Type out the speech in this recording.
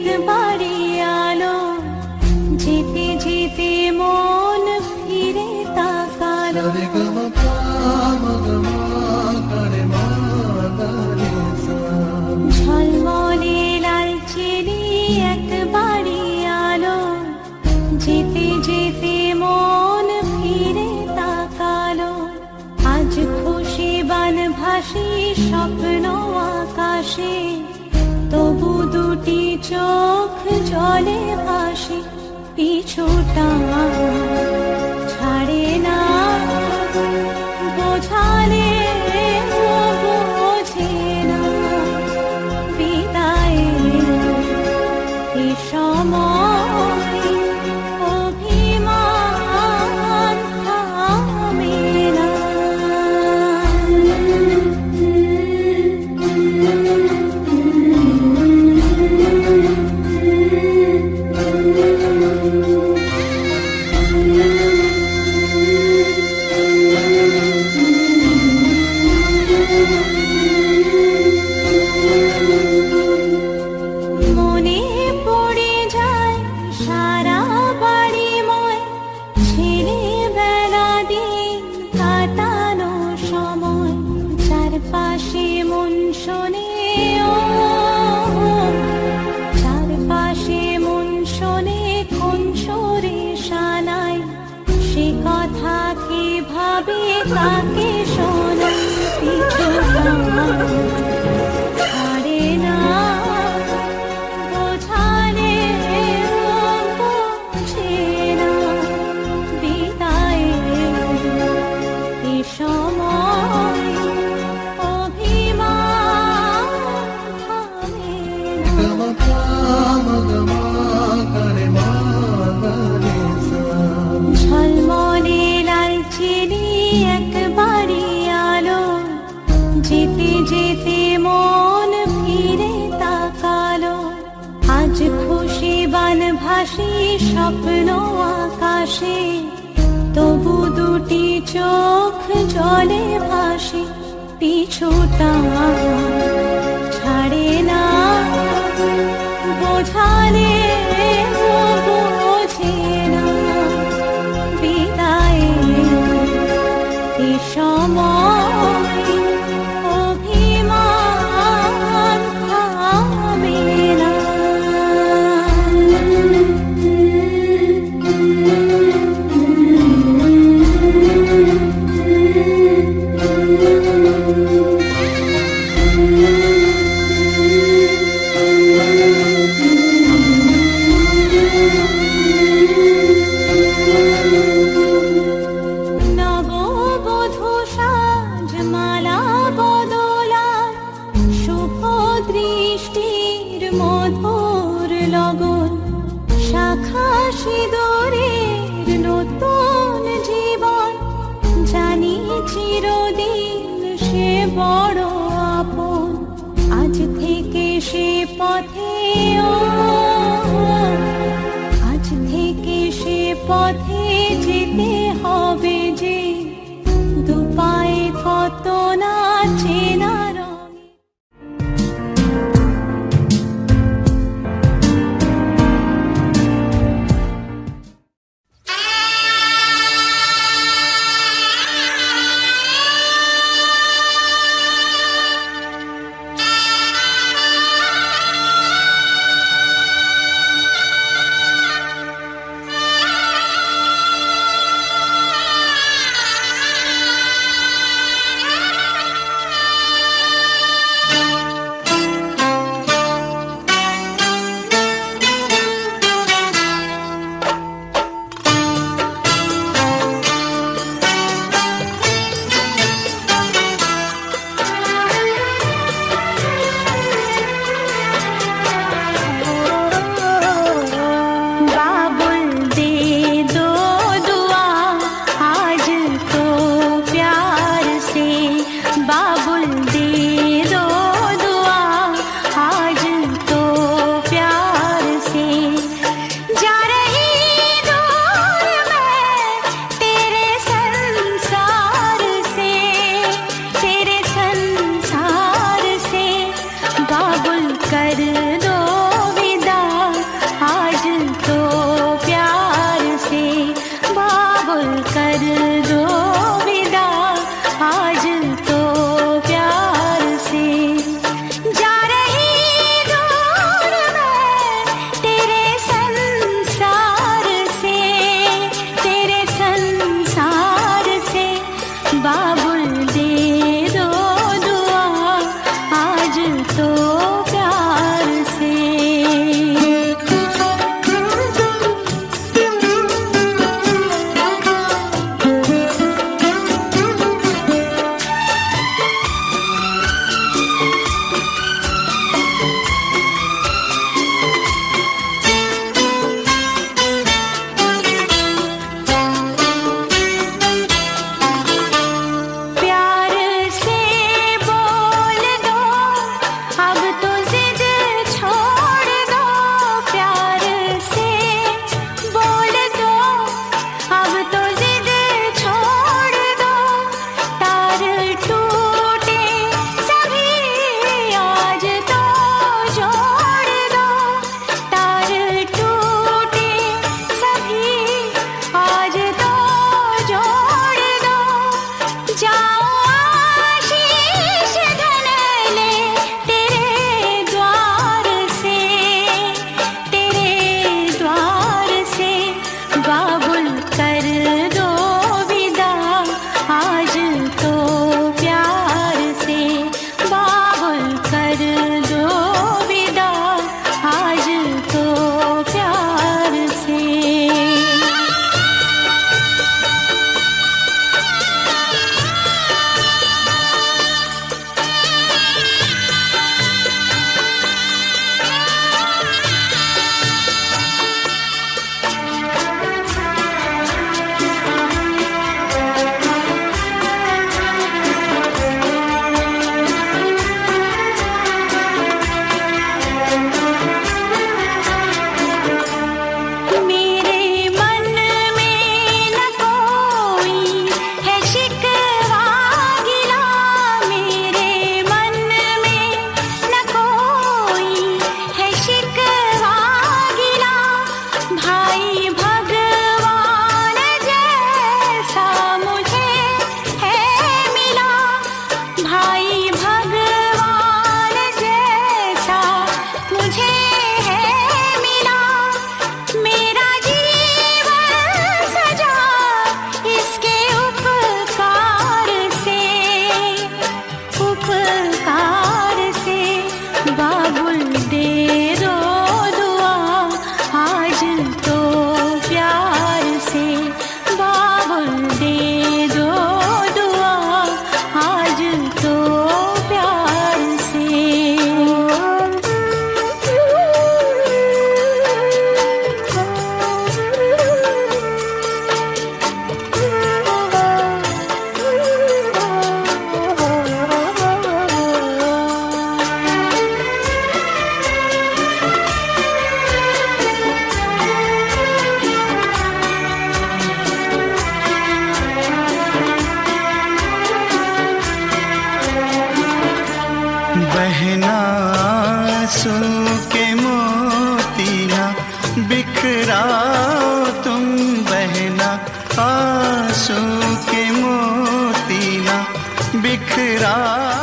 একবারে আলো, যেতে যেতে মন ফিরে তাকালো। ঝলমলে লালচেলি একবারে আলো, যেতে যেতে মন ফিরে তাকালো। আজ খুশি বানভাসি স্বপ্ন আকাশে, তবু দুটি চোখ জলে ভাসে। পিছুটা ছাড়ে না, বোঝালে বোঝে না। বিদায়ের এ সময় অভিমান থামে না। মনে পড়ে যায় সারা বাড়িময় ছেলেবেলা দিন কাটানো সময়। চারপাশে মন শোনে ও, চারপাশে মন শোনে কোন সুরে শানায়। সে কথা কে ভাবে কাকে শোনায়। পিছুটা ছাড়ে না, বোঝালে বোঝে না। বিদায়ের এ সময় অভিমান থামে না। ঝলমলে লালচেলি একবারে আলো, যেতে যেতে মন ফিরে তাকালো। আজ খুশি বানভাসি স্বপ্ন আকাশে, তবু দুটি চোখ জলে ভাসে। পিছুটা ছাড়ে না, বোঝালে বোঝে না। বিদায়ের এ সময় অভিমান থামে না। নববধূ সাজমালা বদলায়, শুভ দৃষ্টির মধুর লগন। শাখা সিঁদুরের নতুন জীবন, জানি চিরদিন সে বড় আপন। আজ থেকে সে পথে ও, আজ থেকে সে পথে যেতে হবে যে। দুপায়ে কত না চেনা রঙে। बहना आंसू के मोती ना बिखराओ तुम, बहना आंसू के मोती ना बिखराओ।